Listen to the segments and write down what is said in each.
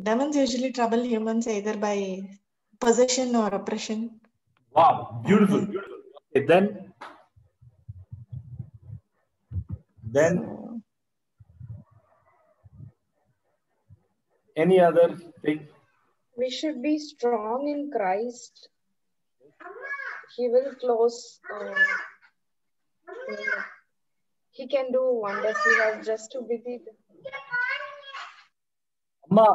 Demons usually trouble humans either by possession or oppression. Wow, beautiful, beautiful. Okay, then So, any other thing? We should be strong in Christ. He will close. He can do wonders. He has just to believe. Amma.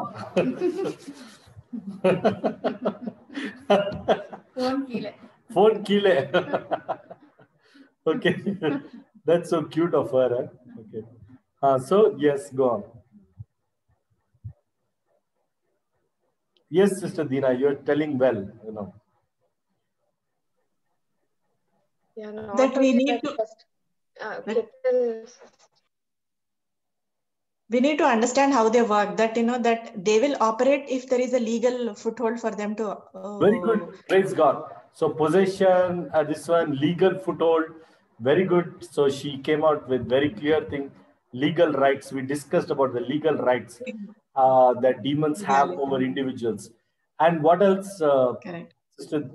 Phone kile. Okay. That's so cute of her. Huh? Okay. So, yes, go on. Yes, Sister Dina, you're telling well, you know. Yeah, not that we only need that to first. we need to understand how they work. That that they will operate if there is a legal foothold for them to. Very good. Praise God. So possession, this one, legal foothold. Very good. So she came out with very clear thing. Legal rights. We discussed about the legal rights that demons have over individuals. And what else, Correct. Sister?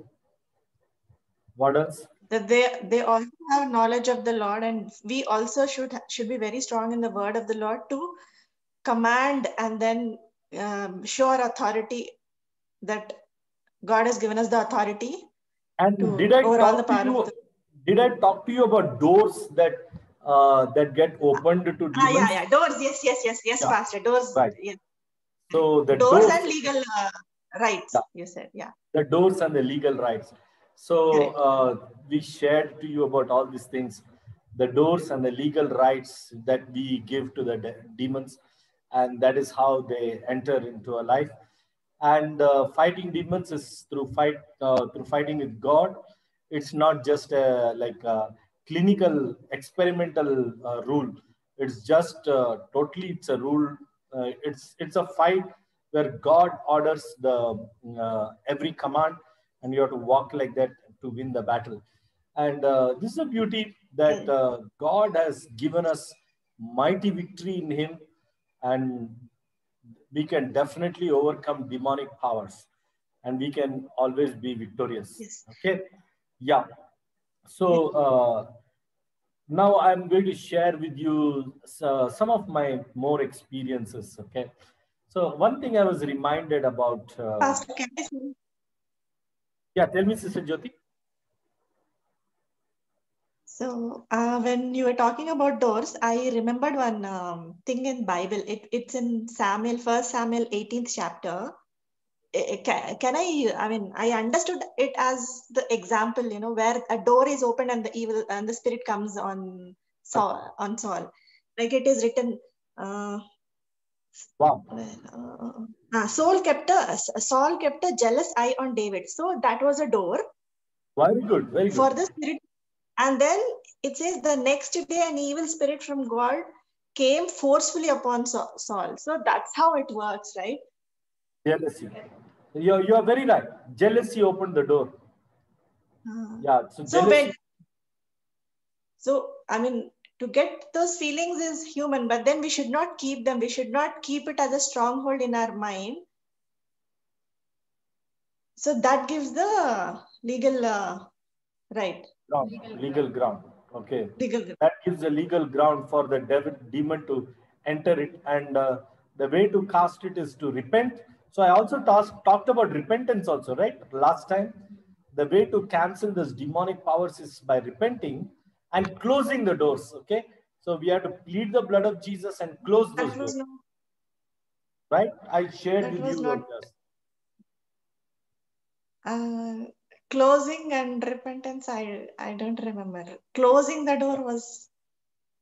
What else? That they also have knowledge of the Lord, and we also should be very strong in the word of the Lord to command and then show our authority, that God has given us the authority. And did I talk to you about doors that that get opened to demons? Yeah. Doors. Yes, yeah. Pastor. Doors. Right. Yes. So the doors and legal rights. Yeah. You said, yeah. The doors and the legal rights. So we shared to you about all these things, the doors and the legal rights that we give to the demons, and that is how they enter into a life. And fighting demons is through fighting with God. It's not just like a clinical experimental rule. It's just totally, it's a rule. It's a fight where God orders the every command, and you have to walk like that to win the battle. And this is a beauty that God has given us mighty victory in Him, and we can definitely overcome demonic powers, and we can always be victorious. Yes. Okay. Yeah. So now I'm going to share with you some of my more experiences. Okay. So one thing I was reminded about. Pastor, can I say? Yeah, tell me, Sister Jyoti. So when you were talking about doors, I remembered one thing in Bible. It's in Samuel, 1 Samuel 18th chapter. Can I mean, I understood it as the example, where a door is opened and the evil and the spirit comes on Saul. Like it is written. Wow. Saul kept a jealous eye on David. So that was a door. Very good. Very good. For the spirit. And then it says the next day an evil spirit from God came forcefully upon Saul. So that's how it works, right? Jealousy. You are very right. Jealousy opened the door. Yeah. So jealousy. So I mean, to get those feelings is human, but then we should not keep them. We should not keep it as a stronghold in our mind. So that gives the legal right. Legal ground. Okay. Legal ground. That gives a legal ground for the demon to enter it. And the way to cast it is to repent. So I also talked about repentance also, right? Last time. The way to cancel this demonic powers is by repenting and closing the doors. Okay. So we have to plead the blood of Jesus and close those doors. Right? I shared with you. Closing and repentance, I don't remember. Closing the door was...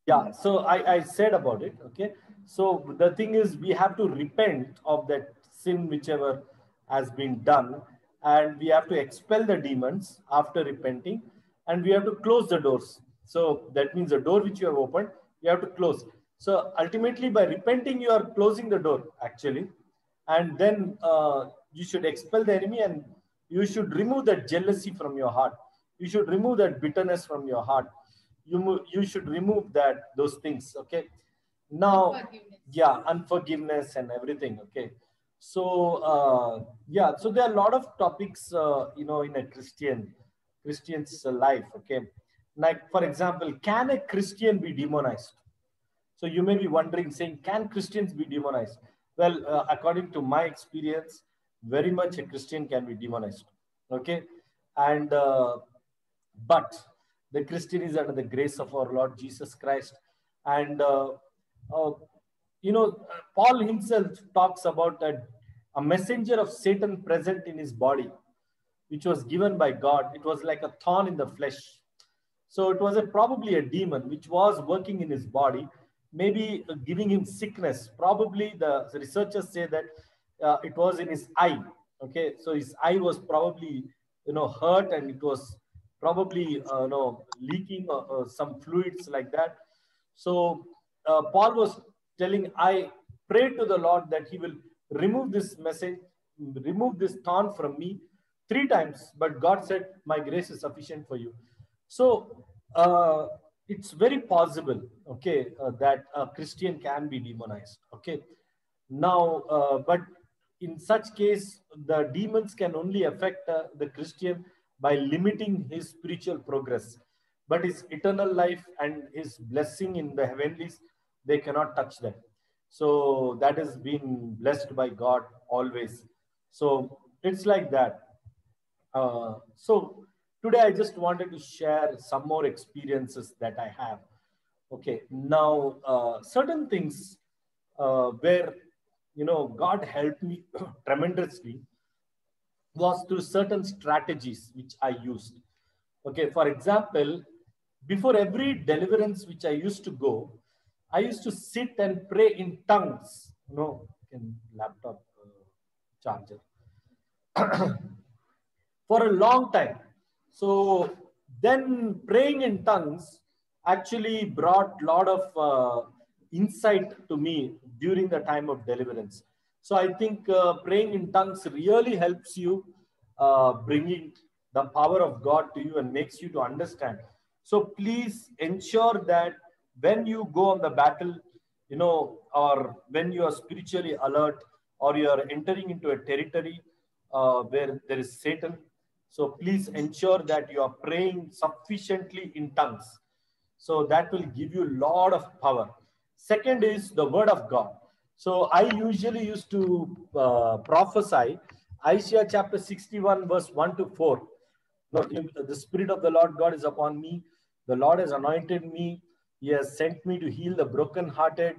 Yeah, so I said about it, okay? So the thing is, we have to repent of that sin whichever has been done, and we have to expel the demons after repenting, and we have to close the doors. So that means the door which you have opened, you have to close. So ultimately, by repenting, you are closing the door, actually. And then you should expel the enemy, and you should remove that jealousy from your heart. You should remove that bitterness from your heart. You should remove those things. Okay. Now, unforgiveness and everything. Okay. So yeah, so there are a lot of topics, in a Christian's life. Okay, like for example, can a Christian be demonized? So you may be wondering, saying, can Christians be demonized? Well, according to my experience, very much a Christian can be demonized. Okay, and but the Christian is under the grace of our Lord Jesus Christ, and uh, Paul himself talks about a messenger of Satan present in his body, which was given by God. It was like a thorn in the flesh. So it was probably a demon which was working in his body, maybe giving him sickness. Probably the researchers say that it was in his eye. Okay, so his eye was probably hurt, and it was probably leaking some fluids like that. So Paul was telling, I pray to the Lord that He will remove this message, remove this thorn from me 3 times. But God said, my grace is sufficient for you. So it's very possible, okay, that a Christian can be demonized. Okay, now, but in such case, the demons can only affect the Christian by limiting his spiritual progress, but his eternal life and his blessing in the heavenlies, they cannot touch them. So that has been blessed by God always. So it's like that. So today I just wanted to share some more experiences that I have. Okay, now certain things where God helped me tremendously was through certain strategies which I used. Okay, for example, before every deliverance which I used to go, I used to sit and pray in tongues. In laptop charger for a long time. So then praying in tongues actually brought a lot of insight to me during the time of deliverance. So I think praying in tongues really helps you bringing the power of God to you and makes you to understand. So please ensure that when you go on the battle, or when you are spiritually alert, or you are entering into a territory where there is Satan, so please ensure that you are praying sufficiently in tongues. So that will give you a lot of power. Second is the word of God. So I usually used to prophesy Isaiah chapter 61 verse 1 to 4. The Spirit of the Lord God is upon me. The Lord has anointed me. He has sent me to heal the brokenhearted,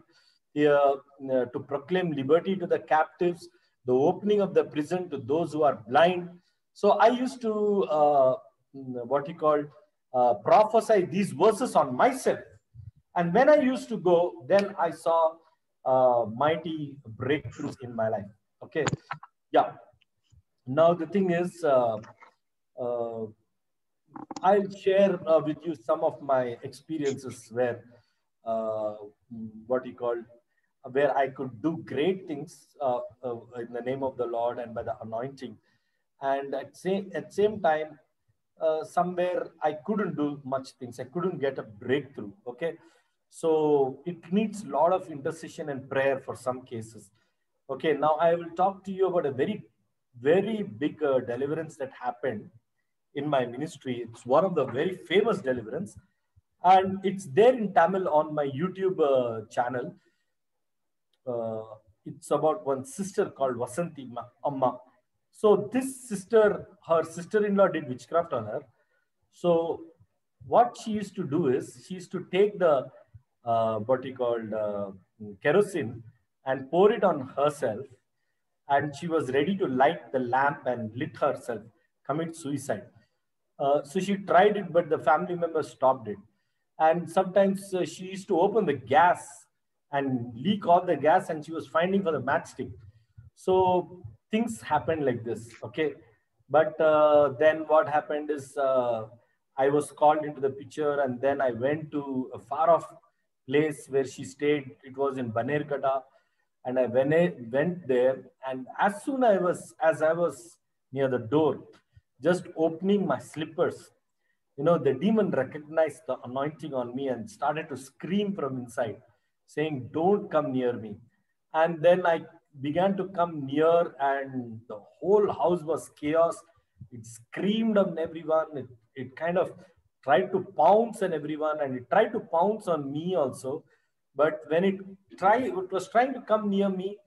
to proclaim liberty to the captives, the opening of the prison to those who are blind. So I used to, prophesy these verses on myself. And when I used to go, then I saw mighty breakthroughs in my life. Okay. Yeah. Now the thing is, uh, I'll share with you some of my experiences where, uh, where I could do great things in the name of the Lord and by the anointing. And at same time, somewhere I couldn't do much things. I couldn't get a breakthrough. Okay. So it needs a lot of intercession and prayer for some cases. Okay. Now I will talk to you about a very, very big deliverance that happened in my ministry. It's one of the very famous deliverance, and it's there in Tamil on my YouTube channel. It's about one sister called Vasanti Amma. So this sister, her sister-in-law did witchcraft on her. So what she used to do is she used to take the kerosene and pour it on herself, and she was ready to light the lamp and lit herself, commit suicide. So she tried it, but the family members stopped it. And sometimes she used to open the gas and leak all the gas, and she was finding for the matchstick. So things happened like this, okay? But then what happened is I was called into the picture, and then I went to a far off place where she stayed. It was in Banergada, and I went there, and as I was near the door, just opening my slippers, the demon recognized the anointing on me and started to scream from inside, saying, "Don't come near me." And then began to come near, and the whole house was chaos. It screamed on everyone. It kind of tried to pounce on everyone, and it tried to pounce on me also. But when it was trying to come near me,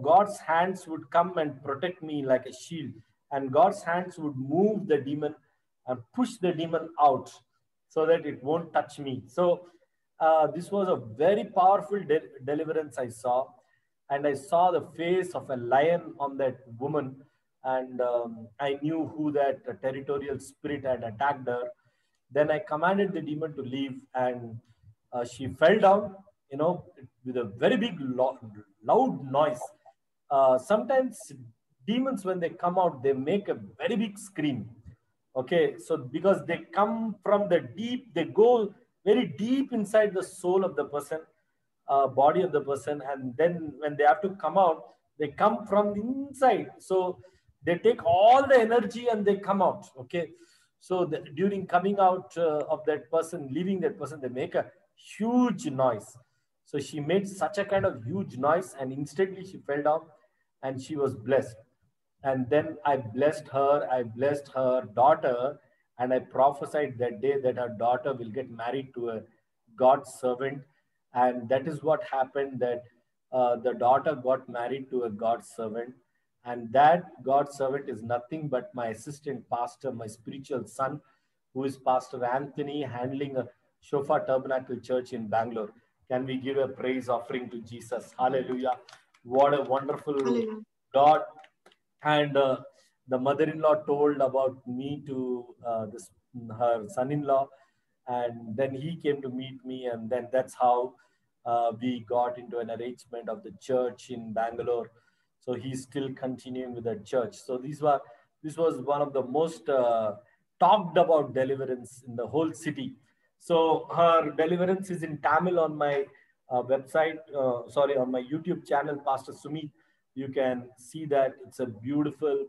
God's hands would come and protect me like a shield, and God's hands would move the demon and push the demon out so that it won't touch me. So this was a very powerful deliverance I saw, and I saw the face of a lion on that woman, and I knew who that territorial spirit had attacked her. Then I commanded the demon to leave, and she fell down, with a very big, loud noise. Sometimes demons, when they come out, they make a very big scream. Okay, so because they come from the deep, they go very deep inside the soul of the person, body of the person, and then when they have to come out, they come from the inside. So they take all the energy and they come out. Okay, so during coming out of that person, leaving that person, they make a huge noise. So she made such a kind of huge noise, and instantly she fell down, and she was blessed. And then I blessed her daughter, and I prophesied that day that her daughter will get married to a God's servant. And that is what happened, that the daughter got married to a God's servant. And that God's servant is nothing but my assistant pastor, my spiritual son, who is Pastor Anthony, handling a Shofar Tabernacle Church in Bangalore. Can we give a praise offering to Jesus? Hallelujah. What a wonderful Hallelujah. God. And the mother-in-law told about me to her son-in-law, and then he came to meet me, and then that's how we got into an arrangement of the church in Bangalore. So he's still continuing with that church. So this was one of the most talked about deliverance in the whole city. So her deliverance is in Tamil on my website, on my YouTube channel, Pastor Sumit. You can see that it's a beautiful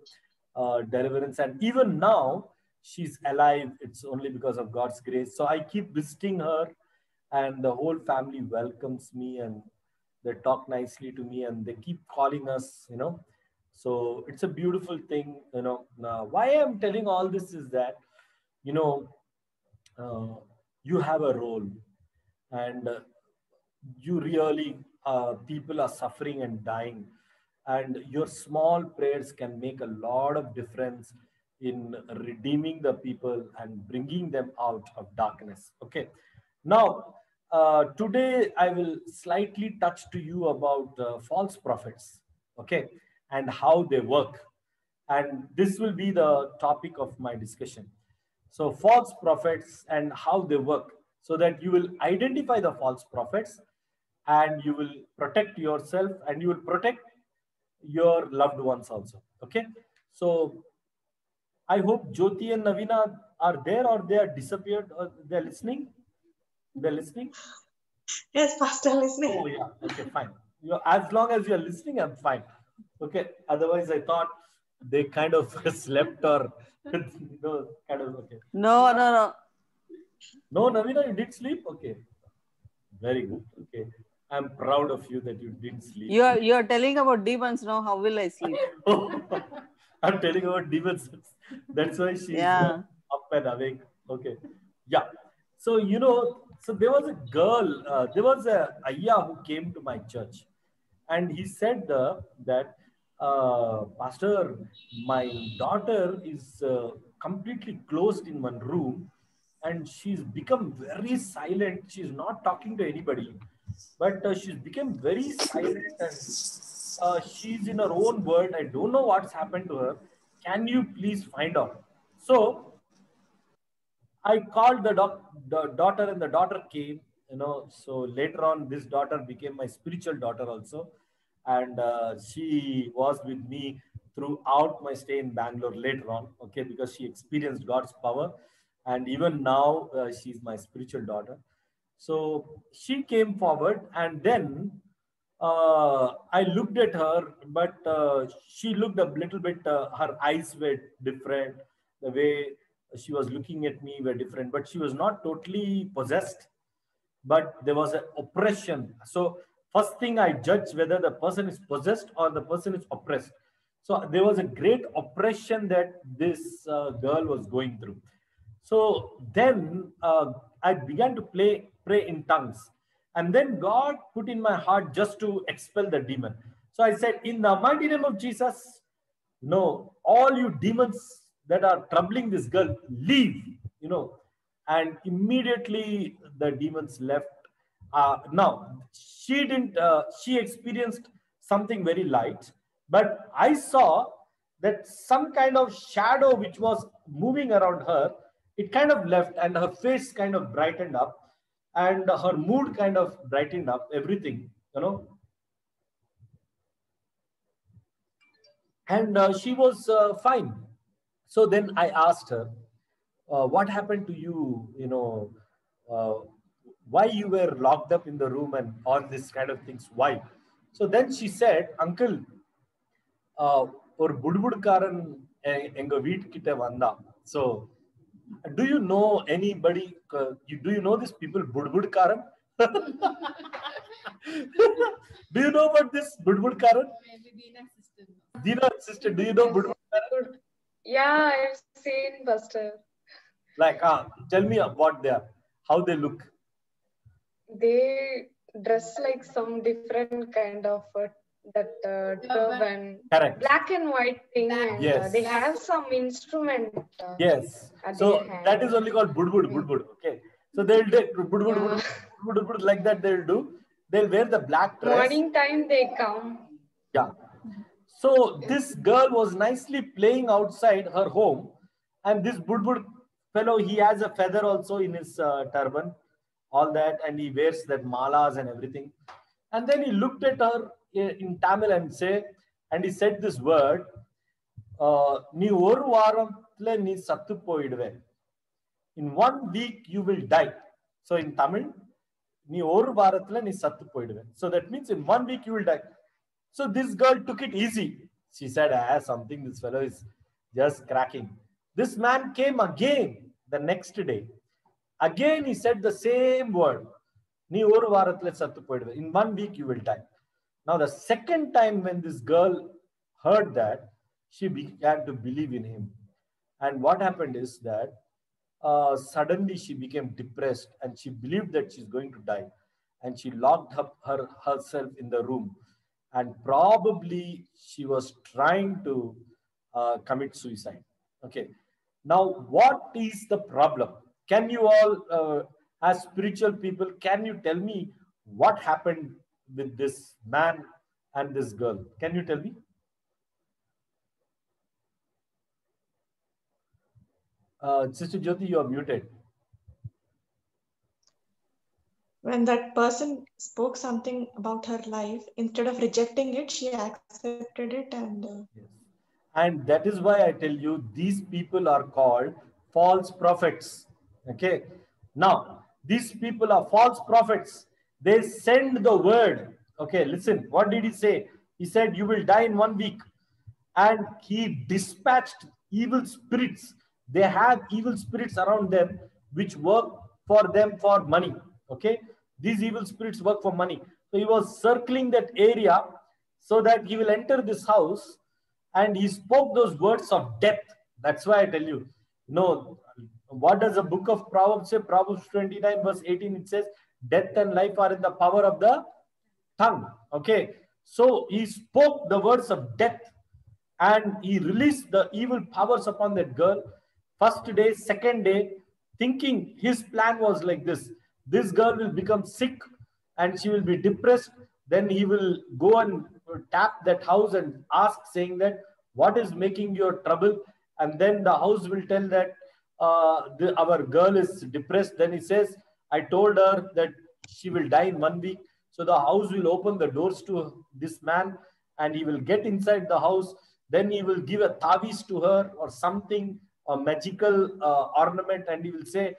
deliverance. And even now, she's alive. It's only because of God's grace. So I keep visiting her, and the whole family welcomes me, and they talk nicely to me, and they keep calling us, So it's a beautiful thing, Now, why I'm telling all this is that, you know, you have a role, and you really, people are suffering and dying, and your small prayers can make a lot of difference in redeeming the people and bringing them out of darkness. Okay, now today I will slightly touch to you about false prophets, okay, and how they work, and this will be the topic of my discussion. So false prophets and how they work, so that you will identify the false prophets, and you will protect yourself, and you will protect your loved ones also. Okay. So I hope Jyoti and Navina are there, or they are disappeared, or they're listening. They're listening. Yes, Pastor, listening. Oh yeah. Okay, fine. As long as you're listening, I'm fine. Okay. Otherwise, I thought they kind of slept, or kind of. Okay. No. No, Navina, you did sleep. Okay. Very good. Okay. I'm proud of you that you didn't sleep. You're telling about demons now. How will I sleep? I'm telling about demons. That's why she's up and awake. Okay. Yeah. So, so there was a girl, there was a ayya who came to my church, and he said that, Pastor, my daughter is completely closed in one room, and she's become very silent. She's not talking to anybody, but she's become very silent, and she's in her own world. I don't know what's happened to her. Can you please find out? So I called the daughter, and the daughter came, so later on, this daughter became my spiritual daughter also. And she was with me throughout my stay in Bangalore later on, okay, because she experienced God's power. And even now, she's my spiritual daughter. So she came forward, and then I looked at her, but she looked a little bit, her eyes were different. The way she was looking at me were different, but she was not totally possessed, but there was an oppression. So first thing I judge whether the person is possessed or the person is oppressed. So there was a great oppression that this girl was going through. So then I began to pray in tongues. And then God put in my heart just to expel the demon. So I said, in the mighty name of Jesus, no, all you demons that are troubling this girl, leave, and immediately the demons left. Now, she experienced something very light, but I saw that some kind of shadow which was moving around her, it kind of left and her face kind of brightened up and her mood kind of brightened up, everything. And she was fine. So then I asked her, what happened to you, uh, why you were locked up in the room and all this kind of things, why? So then she said, uncle, ஒரு புடுபுடுக்காரன் எங்க வீட்டுக்கிட்ட வந்தான். So do you know anybody, do you know these people, budbudkaran? Do you know about this budbudkaran? Dina's sister, do you know budbudkaran? Yeah, I've seen, Pastor. Like, tell me what they are, how they look. They dress like some different kind of turban. Correct. Black and white thing. And, yes. They have some instrument. Yes. So that is only called budbud. Okay. So they'll do budbud like that. They'll wear the black dress. Morning time they come. Yeah. So this girl was nicely playing outside her home, and this budbud fellow, he has a feather also in his turban, all that, and he wears that malas and everything. And then he looked at her in Tamil and he said this word, "Ni oru varamthile ni sattu poiduve." In 1 week you will die. So in Tamil, "Ni oru vaarathile ni sattu poiduve." So that means in 1 week you will die. So this girl took it easy. She said, something, this fellow is just cracking. This man came again the next day. Again he said the same word. "Ni oru vaarathile sattu poiduve." In 1 week you will die. Now the second time when this girl heard that, she began to believe in him. And what happened is that suddenly she became depressed and she believed that she's going to die. And she locked up herself in the room. And probably she was trying to commit suicide. Okay. Now, what is the problem? Can you all, as spiritual people, can you tell me what happened with this man and this girl? Can you tell me? Sister Jyoti, you are muted. When that person spoke something about her life, instead of rejecting it, she accepted it. Yes. And that is why I tell you, these people are called false prophets. Okay. Now, these people are false prophets. They send the word. Okay, listen. What did he say? He said, you will die in 1 week. And he dispatched evil spirits. They have evil spirits around them, which work for them for money. Okay. These evil spirits work for money. So he was circling that area so that he will enter this house, and he spoke those words of death. That's why I tell you, what does the book of Proverbs say? Proverbs 29 verse 18, it says, death and life are in the power of the tongue. Okay. So he spoke the words of death and he released the evil powers upon that girl. First day, second day, thinking his plan was like this. This girl will become sick and she will be depressed. Then he will go and tap that house and ask, saying that, what is making your trouble? And then the house will tell that our girl is depressed. Then he says, I told her that she will die in 1 week. So the house will open the doors to this man and he will get inside the house. Then he will give a taviz to her or something, a magical ornament, and he will say,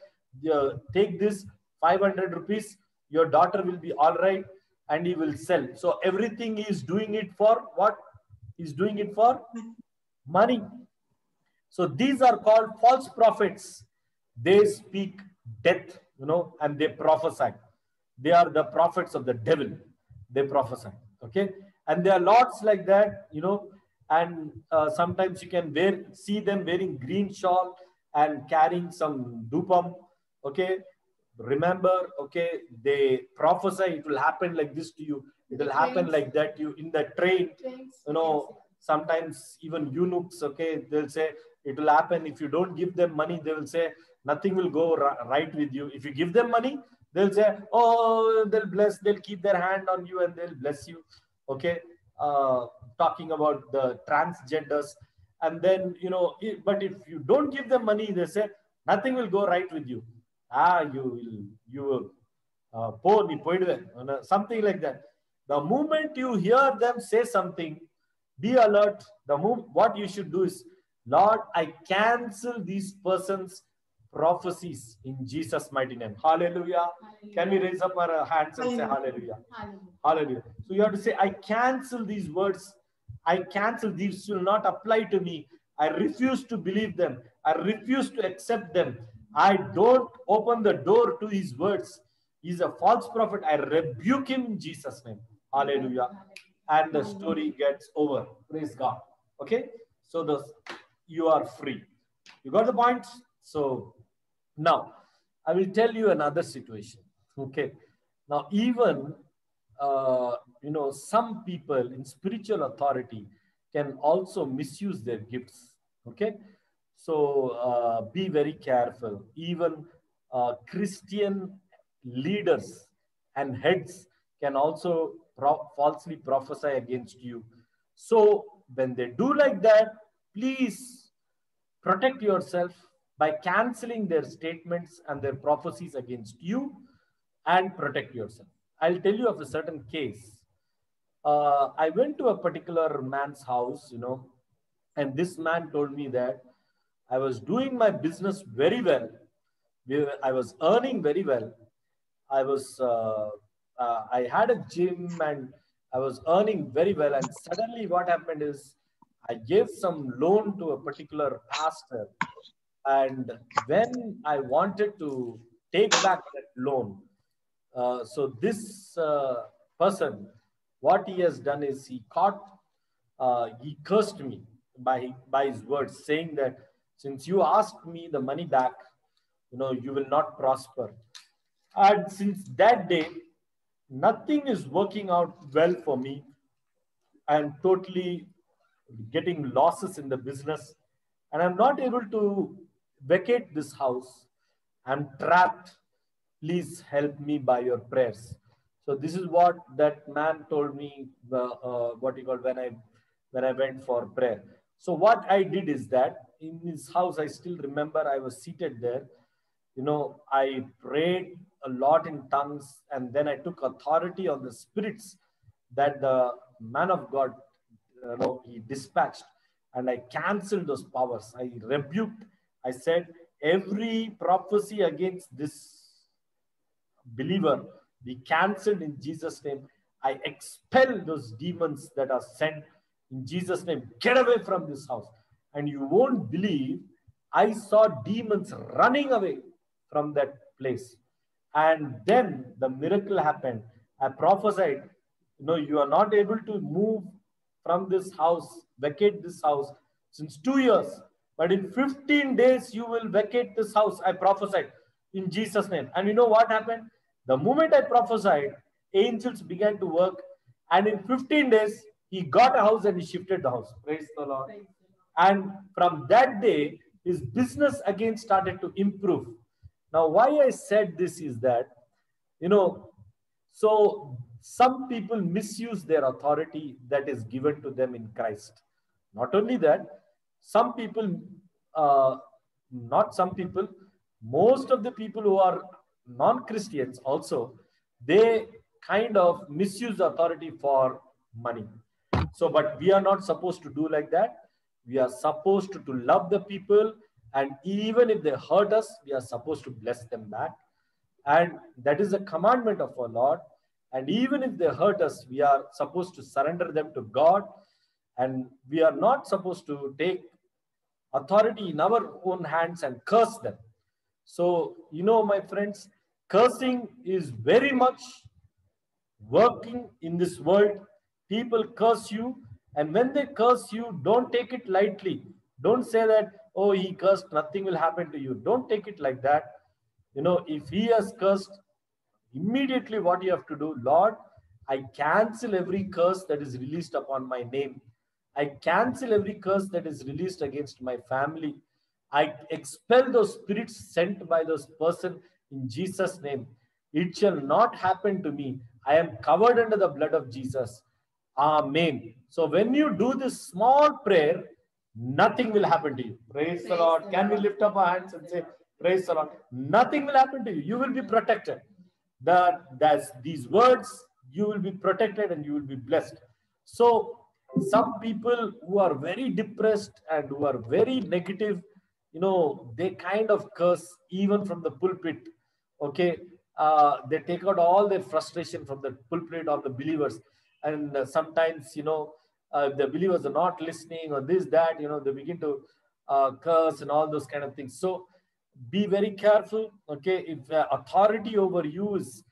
take this 500 rupees, your daughter will be all right, and he will sell. So everything he is doing it for what? He's doing it for money. So these are called false prophets. They speak death, and they prophesy. They are the prophets of the devil. they prophesy. Okay, and there are lots like that, you know, and sometimes you can see them wearing green shawl and carrying some dupam. Okay, remember, okay, they prophesy it will happen like this to you, it will happen like that to you in the train. You know, sometimes even eunuchs, okay, they'll say it will happen if you don't give them money. They will say nothing will go right with you. If you give them money, they'll say, oh, they'll keep their hand on you and they'll bless you. Okay, talking about the transgenders. And then, you know, but if you don't give them money, they say nothing will go right with you. You will something like that. The moment you hear them say something, be alert. What you should do is, Lord, I cancel these persons' prophecies in Jesus' mighty name. Hallelujah. Hallelujah. Can we raise up our hands and say hallelujah? Hallelujah. Hallelujah. So you have to say, I cancel these words. I cancel these, will not apply to me. I refuse to believe them. I refuse to accept them. I don't open the door to his words. He's a false prophet. I rebuke him in Jesus' name. Hallelujah. And the story gets over. Praise God. Okay. So you are free. You got the point? So now I will tell you another situation. Okay. Now, even, you know, some people in spiritual authority can also misuse their gifts. Okay. So be very careful. Even Christian leaders and heads can also falsely prophesy against you. So when they do like that, please protect yourself by canceling their statements and their prophecies against you, and protect yourself. I'll tell you of a certain case. I went to a particular man's house, you know, and this man told me that I was doing my business very well. I was earning very well. I had a gym and I was earning very well. And suddenly what happened is I gave some loan to a particular pastor. And when I wanted to take back that loan, so this person, what he has done is he cursed me by his words, saying that since you asked me the money back, you know, you will not prosper. And since that day, nothing is working out well for me. I'm totally getting losses in the business, and I'm not able to vacate this house. I'm trapped. Please help me by your prayers. So this is what that man told me. What you call when I went for prayer. So what I did is that in his house, I still remember I was seated there. You know, I prayed a lot in tongues, and then I took authority on the spirits that the man of God, you know, he dispatched, and I canceled those powers. I rebuked. I said, every prophecy against this believer be cancelled in Jesus' name. I expel those demons that are sent in Jesus' name. Get away from this house. And you won't believe, I saw demons running away from that place. And then the miracle happened. I prophesied, you know, you are not able to move from this house, vacate this house since 2 years. But in 15 days, you will vacate this house. I prophesied in Jesus' name. And you know what happened? The moment I prophesied, angels began to work. And in 15 days, he got a house and he shifted the house. Praise the Lord. Praise the Lord. And from that day, his business again started to improve. Now, why I said this is that, you know, so some people misuse their authority that is given to them in Christ. Not only that, some people, not some people, most of the people who are non-Christians also, they kind of misuse authority for money. So, but we are not supposed to do like that. We are supposed to love the people, and even if they hurt us, we are supposed to bless them back. And that is a commandment of our Lord. And even if they hurt us, we are supposed to surrender them to God. And we are not supposed to take authority in our own hands and curse them. So, you know, my friends, cursing is very much working in this world. People curse you, and when they curse you, don't take it lightly. Don't say that, oh, he cursed, nothing will happen to you. Don't take it like that. If he has cursed, immediately what you have to do, Lord, I cancel every curse that is released upon my name. I cancel every curse that is released against my family. I expel those spirits sent by those person in Jesus' name. It shall not happen to me. I am covered under the blood of Jesus. Amen. So when you do this small prayer, nothing will happen to you. Praise the Lord. Can we lift up our hands and say, praise the Lord? Nothing will happen to you. You will be protected. That's these words, you will be protected and you will be blessed. So some people who are very depressed and who are very negative, they kind of curse even from the pulpit. Okay, they take out all their frustration from the pulpit on the believers, and sometimes the believers are not listening or this that, they begin to curse and all those kind of things. So be very careful. Okay, if authority over you is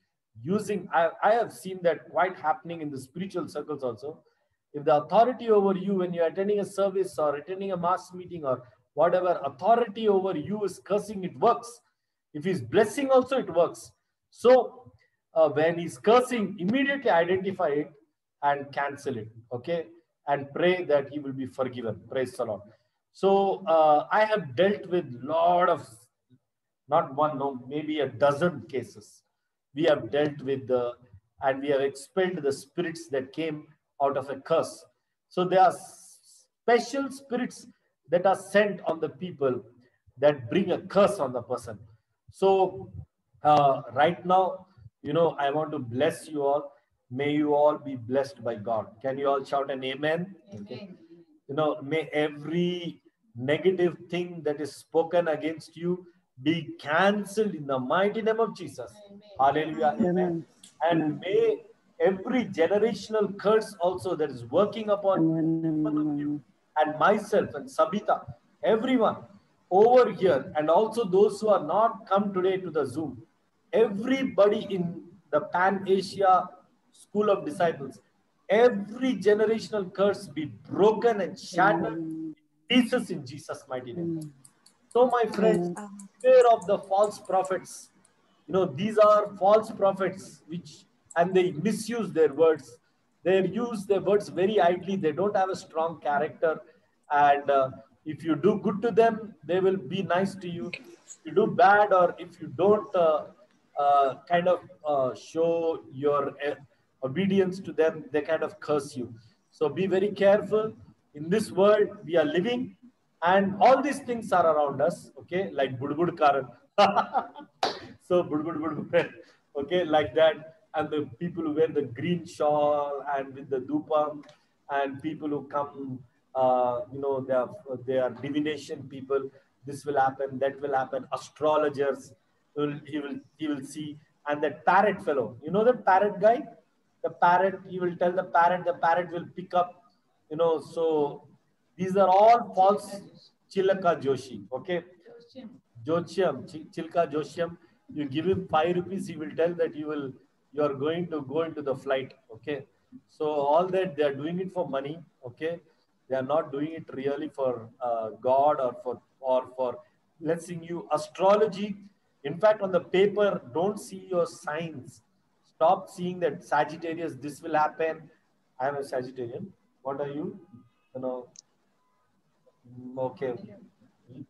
using, I have seen that quite happening in the spiritual circles also. If the authority over you, when you're attending a service or attending a mass meeting or whatever, authority over you is cursing, it works. If he's blessing also, it works. So when he's cursing, immediately identify it and cancel it. Okay, and pray that he will be forgiven. Praise the Lord. So I have dealt with lot of, not one, no, maybe a dozen cases. We have dealt with and we have expelled the spirits that came out of a curse. So there are special spirits that are sent on the people that bring a curse on the person. So right now, I want to bless you all. May you all be blessed by God. Can you all shout an amen? Okay. May every negative thing that is spoken against you be cancelled in the mighty name of Jesus. Hallelujah. Amen. And may every generational curse also that is working upon you and myself and Sabita, everyone over here, and also those who are not come today to the Zoom, everybody in the Pan Asia School of Disciples, every generational curse be broken and shattered in pieces in Jesus' mighty name. So, my friends, beware of the false prophets. These are false prophets and they misuse their words. They use their words very idly. They don't have a strong character. And if you do good to them, they will be nice to you. If you do bad, or if you don't kind of show your obedience to them, they kind of curse you. So be very careful. In this world, we are living, and all these things are around us. Okay, like Budbud Karan. So Budbud, okay, like that. And the people who wear the green shawl and with the dupam, and people who come, they are divination people. This will happen, that will happen. Astrologers, he will see. And that parrot fellow, that parrot guy, the parrot, he will tell the parrot will pick up, so these are all false. Chilaka Joshi, okay? Joshyam, Chilka Joshyam, you give him 5 rupees, he will tell that you are going to go into the flight, okay? So all that, they are doing it for money, okay? They are not doing it really for God or for blessing you. Astrology, in fact, on the paper, don't see your signs. Stop seeing that Sagittarius, this will happen. I am a Sagittarian. What are you? Okay.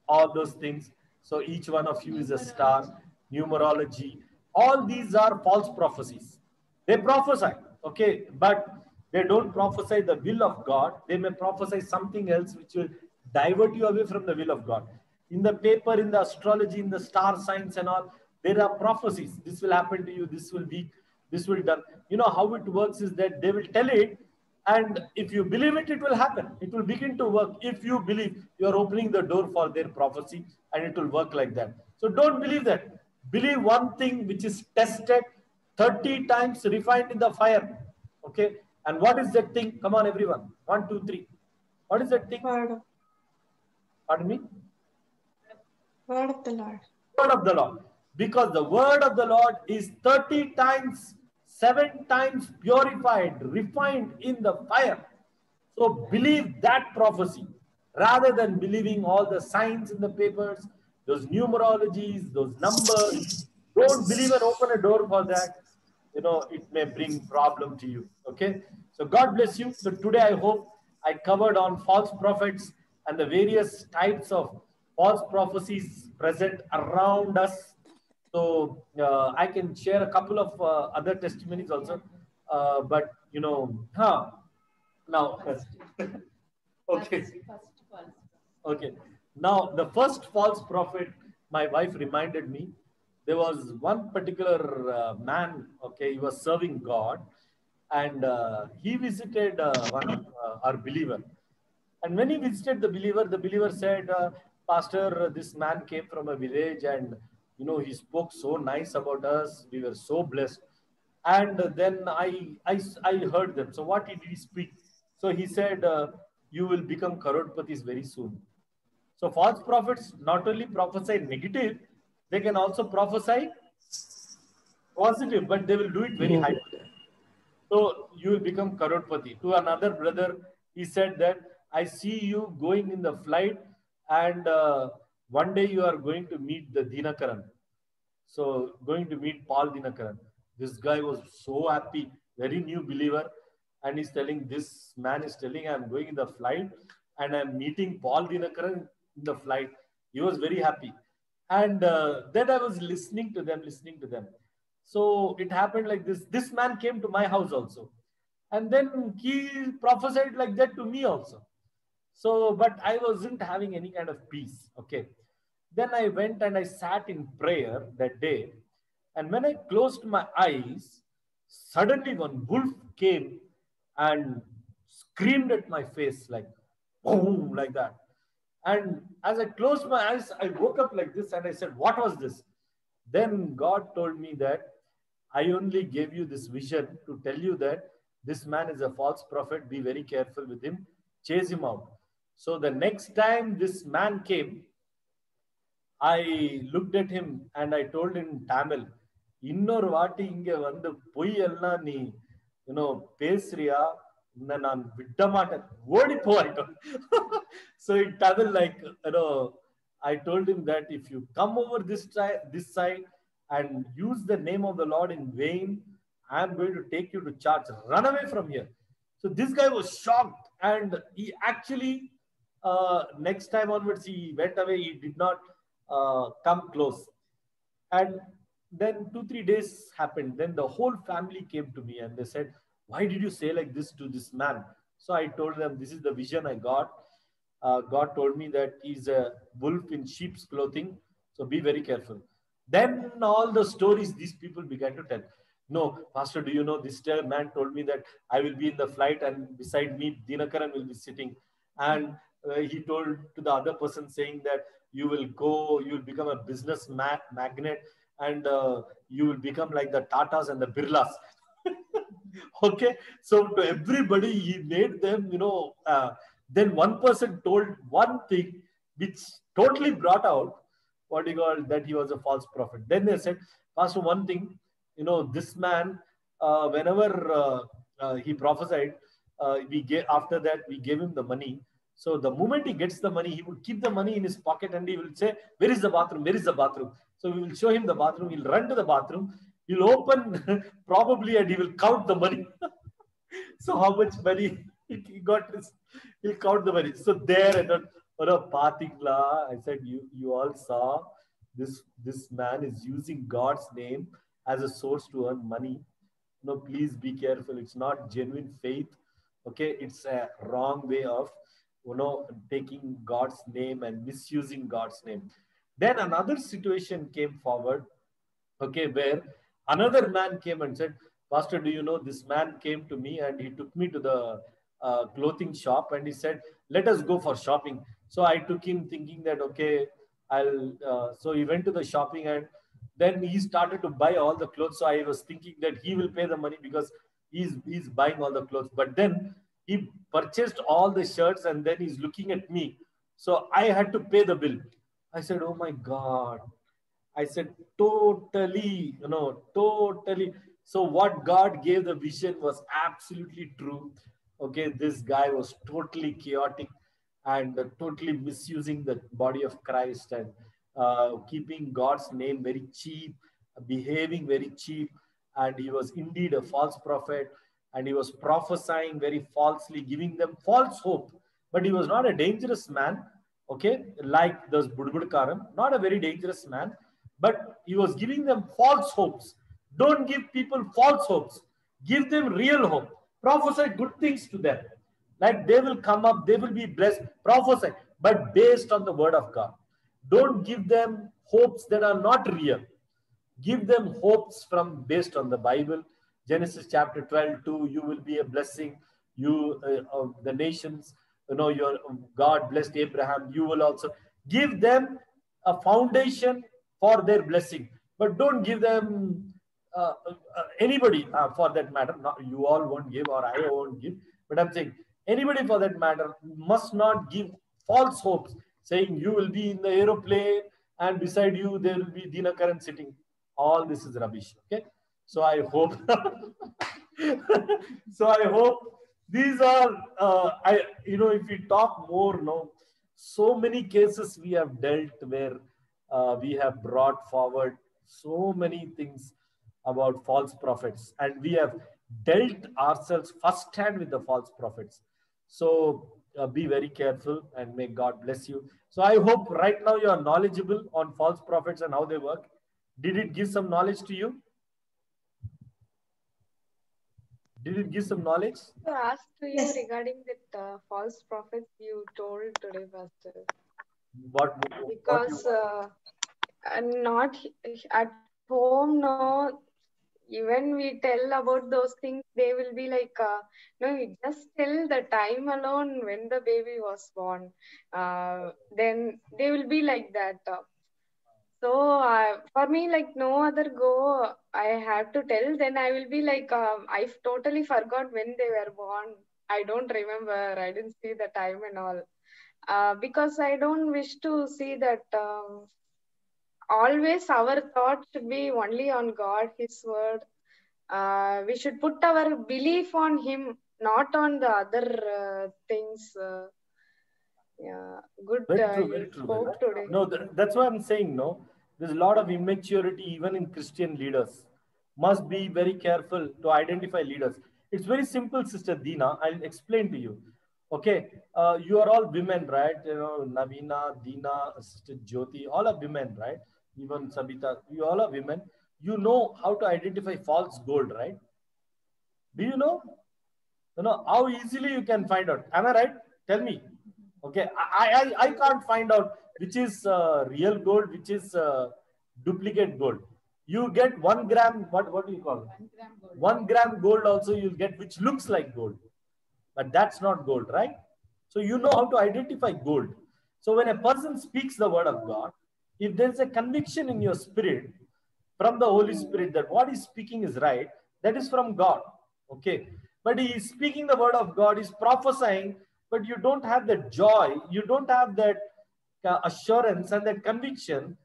All those things. So each one of you is a star. Numerology. All these are false prophecies. They prophesy, okay, but they don't prophesy the will of God. They may prophesy something else which will divert you away from the will of God. In the paper, in the astrology, in the star signs and all, there are prophecies. This will happen to you. This will be, this will done. How it works is that they will tell it, and if you believe it, it will happen. It will begin to work. If you believe, you are opening the door for their prophecy, and it will work like that. So don't believe that. Believe one thing which is tested 30 times, refined in the fire. Okay. And what is that thing? Come on, everyone. 1, 2, 3. What is that thing? Word. Pardon me? Word of the Lord. Word of the Lord. Because the word of the Lord is 30 times 7 times purified, refined in the fire. So believe that prophecy rather than believing all the signs in the papers, those numerologies, those numbers. Don't believe and open a door for that. It may bring problem to you. Okay. So God bless you. So today I hope I covered on false prophets and the various types of false prophecies present around us. So I can share a couple of other testimonies also. But now, okay. Okay. Now, the first false prophet, my wife reminded me, there was one particular man, okay, he was serving God, and he visited our believer. And when he visited the believer said, Pastor, this man came from a village and, he spoke so nice about us. We were so blessed. And then I heard them. So what did he speak? So he said, you will become Karodpatis very soon. So false prophets not only prophesy negative, they can also prophesy positive, but they will do it very high. So you will become Karodpati. To another brother, he said that I see you going in the flight and one day you are going to meet the Dinakaran. So going to meet Paul Dinakaran. This guy was so happy, very new believer. And he's telling, this man is telling, I'm going in the flight and I'm meeting Paul Dinakaran in the flight. He was very happy. And then I was listening to them. So it happened like this. This man came to my house also. And then he prophesied like that to me also. So, but I wasn't having any kind of peace. Okay. Then I went and I sat in prayer that day. And when I closed my eyes, suddenly one wolf came and screamed at my face like, boom, like that. And as I closed my eyes, I woke up like this and I said, what was this? Then God told me that I only gave you this vision to tell you that this man is a false prophet. Be very careful with him. Chase him out. So the next time this man came, I looked at him and I told in Tamil, Innor vaati inge vandu poi ella nee, pesriya, nan viddamaatan, odi po, I told. So in Tamil, like, I told him that if you come over this side and use the name of the Lord in vain, I am going to take you to church. Run away from here. So this guy was shocked and he actually, next time onwards, he went away. He did not come close. And then 2-3 days happened. Then the whole family came to me and they said, why did you say like this to this man? So I told them, this is the vision I got. God told me that he's a wolf in sheep's clothing. So be very careful. Then all the stories these people began to tell. No, Pastor, do you know this man told me that I will be in the flight and beside me, Dinakaran will be sitting. And he told to the other person saying that you will become a business magnate and you will become like the Tatas and the Birlas. Okay. So to everybody, he made them, then one person told one thing which totally brought out that he was a false prophet. Then they said, Pastor, one thing, this man, whenever he prophesied, after that, we gave him the money. So the moment he gets the money, he would keep the money in his pocket and he will say, where is the bathroom? Where is the bathroom? So we will show him the bathroom. He'll run to the bathroom. He'll open probably and he will count the money. So how much money he got, he'll count the money. So there, I said, you all saw this man is using God's name as a source to earn money. Please be careful. It's not genuine faith. Okay, it's a wrong way of taking God's name and misusing God's name. Then another situation came forward, okay, where another man came and said, Pastor, do you know this man came to me and he took me to the clothing shop and he said, let us go for shopping. So I took him thinking that, okay, so he went to the shopping and then he started to buy all the clothes. So I was thinking that he will pay the money because he's buying all the clothes. But then he purchased all the shirts and then he's looking at me. So I had to pay the bill. I said, oh my God. I said, totally. So what God gave the vision was absolutely true. Okay, this guy was totally chaotic and totally misusing the body of Christ and keeping God's name very cheap, behaving very cheap, and he was indeed a false prophet, and he was prophesying very falsely, giving them false hope. But he was not a dangerous man, okay, like those Budbudkaram, not a very dangerous man, but he was giving them false hopes. Don't give people false hopes. Give them real hope. Prophesy good things to them. Like they will come up, they will be blessed. Prophesy, but based on the word of God. Don't give them hopes that are not real. Give them hopes from based on the Bible. Genesis chapter 12, 2, you will be a blessing. You, the nations, your God blessed Abraham. You will also give them a foundation for their blessing, but don't give them anybody for that matter. Not, you all won't give or I won't give, but I'm saying anybody for that matter must not give false hopes, saying you will be in the aeroplane and beside you there will be Dinakaran sitting. All this is rubbish. Okay, so I hope. So I hope these are. If we talk more, no, so many cases we have dealt where we have brought forward so many things about false prophets, and we have dealt ourselves firsthand with the false prophets. So be very careful and may God bless you. So I hope right now you are knowledgeable on false prophets and how they work. Did it give some knowledge to you? Did it give some knowledge? To ask to you Yes. regarding that false prophets you told today, Pastor. What Because not at home, no. Even we tell about those things, they will be like, no, we just tell the time alone when the baby was born. Then they will be like that. So for me, like no other go, I have to tell. Then I will be like, I totally forgot when they were born. I don't remember. I didn't see the time and all. Because I don't wish to see that. Always our thought should be only on God, His word. We should put our belief on Him, not on the other things. Yeah, good. very true, very You true. spoke today. No, that's why I'm saying no. There's a lot of immaturity even in Christian leaders. Must be very careful to identify leaders. It's very simple, Sister Dina. I'll explain to you. Okay, you are all women, right? Navina, Dina, Sister Jyoti, all are women, right? Even Sabita, you all are women. You know how to identify false gold, right? Do you know? You know how easily you can find out. Am I right? Tell me. Okay, I can't find out which is real gold, which is duplicate gold. You get 1 gram. What do you call it? 1 gram gold also you'll get which looks like gold, but that's not gold, right? So you know how to identify gold. So when a person speaks the word of God, if there's a conviction in your spirit from the Holy Spirit that what he's speaking is right, that is from God. Okay. But he is speaking the word of God, he's prophesying, but you don't have that joy, you don't have that assurance and that conviction,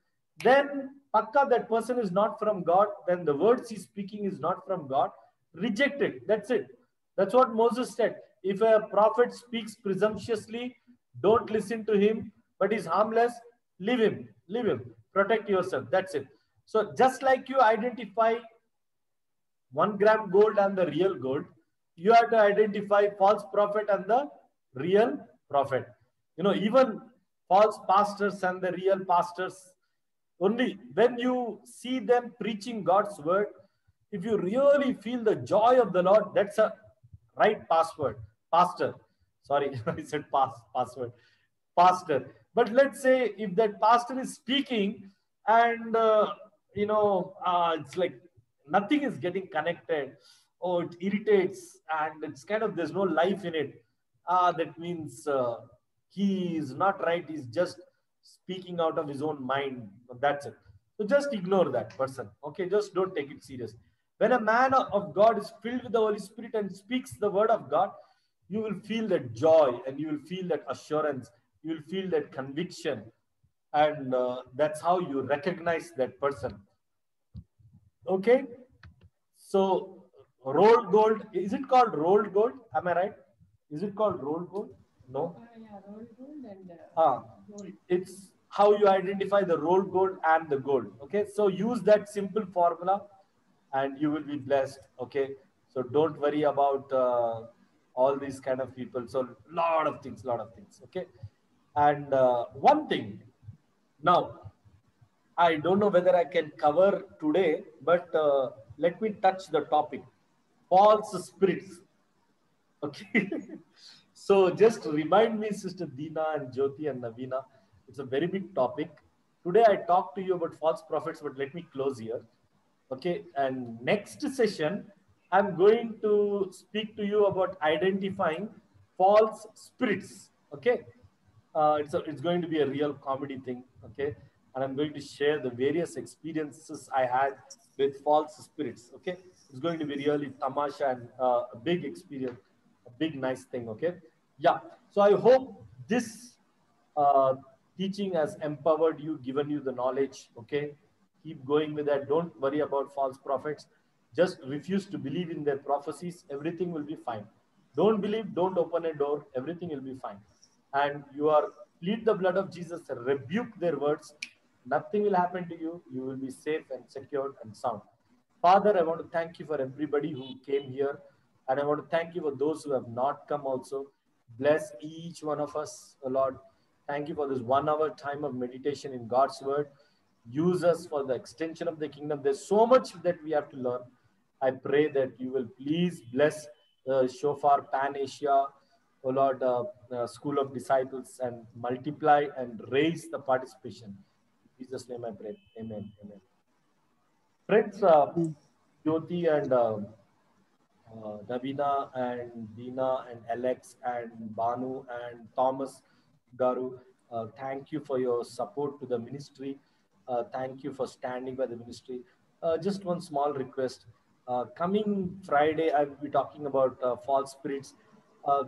then pakka that person is not from God, then the words he's speaking is not from God. Reject it. That's it. That's what Moses said. If a prophet speaks presumptuously, don't listen to him, but he's harmless, leave him. Leave him. Protect yourself. That's it. So just like you identify 1 gram gold and the real gold, you have to identify false prophet and the real prophet. Even false pastors and the real pastors, only when you see them preaching God's word, if you really feel the joy of the Lord, that's a right pastor. Sorry, I said password. Pastor. But let's say if that pastor is speaking and, it's like nothing is getting connected, or it irritates and it's kind of, there's no life in it. That means he is not right. He's just speaking out of his own mind. That's it. So just ignore that person. Okay, just don't take it serious. When a man of God is filled with the Holy Spirit and speaks the word of God, you will feel that joy and you will feel that assurance. You will feel that conviction. And that's how you recognize that person. Okay. So rolled gold, is it called rolled gold? Am I right? Is it called rolled gold? No. Yeah, rolled gold and gold. It's how you identify the rolled gold and the gold. Okay, so use that simple formula and you will be blessed. Okay, so don't worry about all these kind of people. So lot of things. Okay, and one thing now, I don't know whether I can cover today, but let me touch the topic: false spirits. Okay. So just remind me, Sister Dina and Jyoti and Navina. It's a very big topic. Today I talked to you about false prophets, but let me close here. Okay. And next session, I'm going to speak to you about identifying false spirits. Okay. It's going to be a real comedy thing. Okay. And I'm going to share the various experiences I had with false spirits. Okay. It's going to be really tamasha and a big experience, a big nice thing. Okay. Yeah. So I hope this uh, teaching has empowered you, given you the knowledge. Okay. Keep going with that. Don't worry about false prophets. Just refuse to believe in their prophecies. Everything will be fine. Don't believe, don't open a door. Everything will be fine. And you are plead the blood of Jesus, rebuke their words. Nothing will happen to you. You will be safe and secured and sound. Father, I want to thank you for everybody who came here. And I want to thank you for those who have not come also. Bless each one of us, O Lord. Thank you for this 1 hour time of meditation in God's word. Use us for the extension of the kingdom. There's so much that we have to learn. I pray that you will please bless Shofar Pan Asia, O Lord, School of Disciples, and multiply and raise the participation. In Jesus' name I pray. Amen. Amen. Friends, Jyoti and Navina and Dina and Alex and Banu and Thomas Garu, thank you for your support to the ministry. Thank you for standing by the ministry. Just one small request. Coming Friday, I will be talking about false spirits.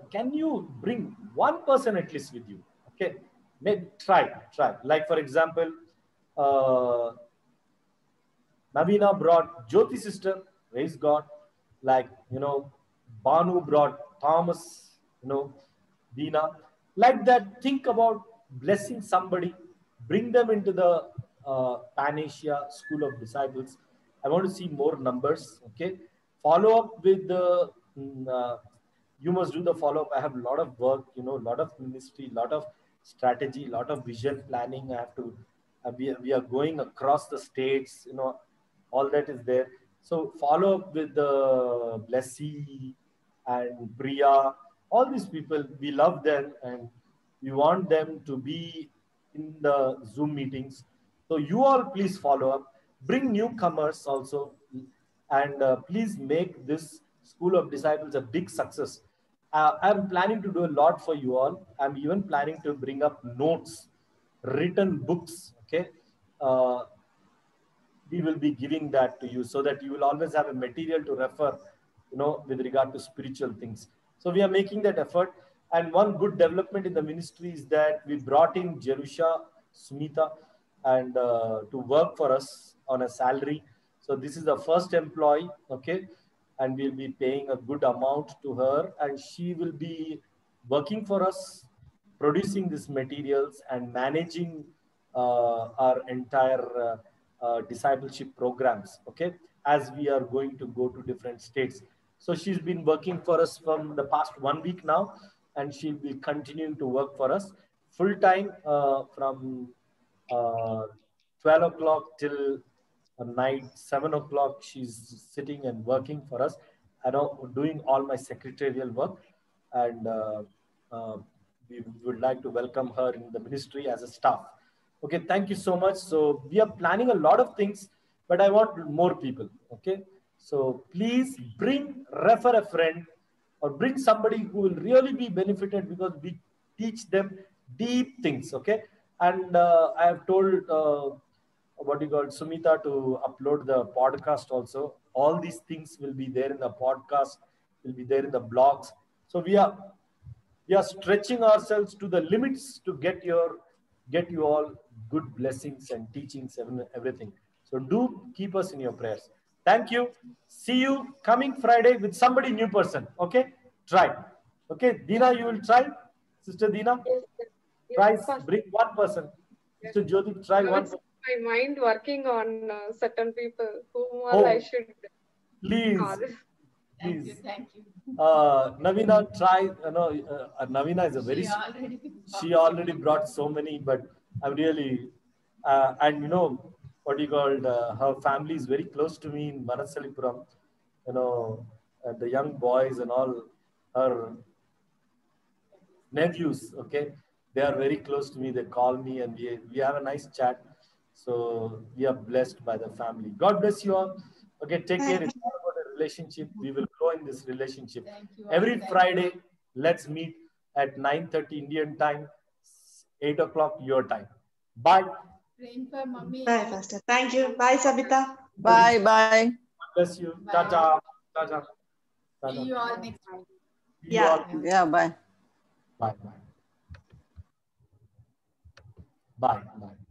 Can you bring one person at least with you? Okay, maybe try. Like for example, uh, Navina brought Jyoti sister, praise God. Like, Banu brought Thomas, Dina. Like that, think about blessing somebody, bring them into the Pan-Asia School of Disciples. I want to see more numbers, okay? Follow up with the, you must do the follow-up. I have a lot of work, a lot of ministry, lot of strategy, lot of vision planning. I have to, we are going across the states, all that is there. So follow up with the Blessy and Priya, all these people, we love them and we want them to be in the Zoom meetings. So you all please follow up, bring newcomers also, and please make this School of Disciples a big success. I'm planning to do a lot for you all. I'm even planning to bring up notes, written books, okay? We will be giving that to you so that you will always have a material to refer, with regard to spiritual things. So we are making that effort. And one good development in the ministry is that we brought in Jerusha Sumita and to work for us on a salary. So this is the first employee, okay? And we'll be paying a good amount to her and she will be working for us, producing these materials and managing our entire discipleship programs, okay, as we are going to go to different states. So she's been working for us from the past 1 week now, and she'll be continuing to work for us full time from 12 o'clock till night 7 o'clock. She's sitting and working for us, I know, doing all my secretarial work, and we would like to welcome her in the ministry as a staff. Okay, thank you so much. So we are planning a lot of things, but I want more people. Okay, so please refer a friend or bring somebody who will really be benefited because we teach them deep things. Okay, and I have told what you call Sumita to upload the podcast also. All these things will be there in the podcast, will be there in the blogs. So we are stretching ourselves to the limits to get you all good blessings and teachings and everything. So do keep us in your prayers. Thank you. See you coming Friday with somebody new person. Okay? Try. Okay, Dina, you will try. Sister Dina, Yes, sir. try. Yes, Pastor. Bring one person. Yes. Sister Jyoti, try Now one it's person. my mind working on certain people whom all Oh, I should please. call. Thank you. Please. Thank you. Navina, try. Navina is a very. She already She already brought so many, but I'm really, and you know, what you called, her family is very close to me in Manasalipuram. You know, the young boys and all, her nephews, okay, they are very close to me. They call me and we have a nice chat. So we are blessed by the family. God bless you all. Okay, take care. It's all about a relationship. We will grow in this relationship. Thank you. Every Friday, let's meet at 9:30 Indian time, 8 o'clock your time. Bye. Praying for mommy. Bye, Pastor. Thank you. Bye, Sabita. Bye, bye. God bless you. Bye. Tata. Tata. See you all next time. See you all. Yeah, bye. Bye. Bye. Bye. Bye.